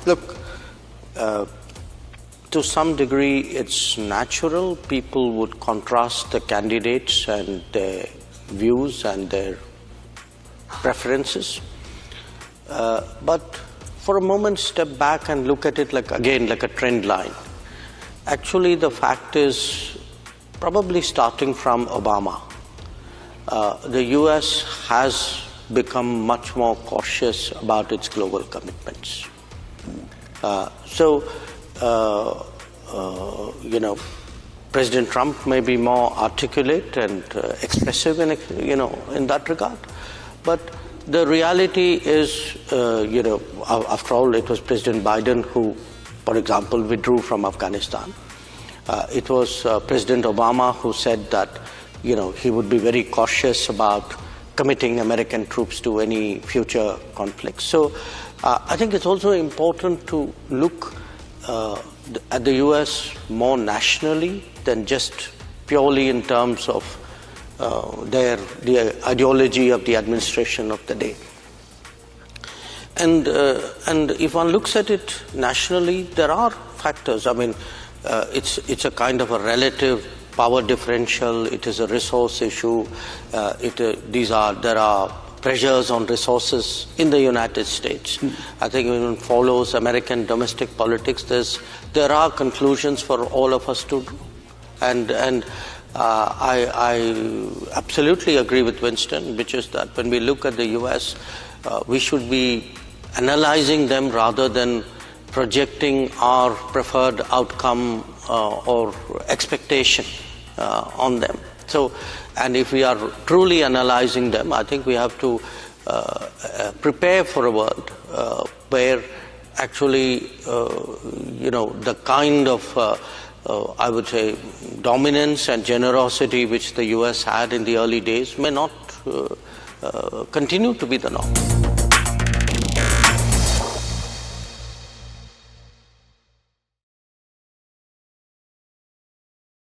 Look, to some degree, it's natural. People would contrast the candidates and their views and their preferences. But for a moment, step back and look at it like a trend line. Actually, the fact is, probably starting from Obama, the US has become much more cautious about its global commitments. President Trump may be more articulate and expressive in that regard, but the reality is, after all, it was President Biden who, for example, withdrew from Afghanistan. It was President Obama who said that, he would be very cautious about committing American troops to any future conflicts. So I think it's also important to look at the US more nationally than just purely in terms of the ideology of the administration of the day. And if one looks at it nationally, there are factors. I mean, it's a kind of a relative power differential. It is a resource issue. There are pressures on resources in the United States. I think when one follows American domestic politics, there are conclusions for all of us to do. And I absolutely agree with Winston, which is that when we look at the US, we should be analyzing them rather than projecting our preferred outcome or expectation on them. So, and if we are truly analyzing them, I think we have to prepare for a world where actually, the kind of I would say dominance and generosity which the US had in the early days may not continue to be the norm.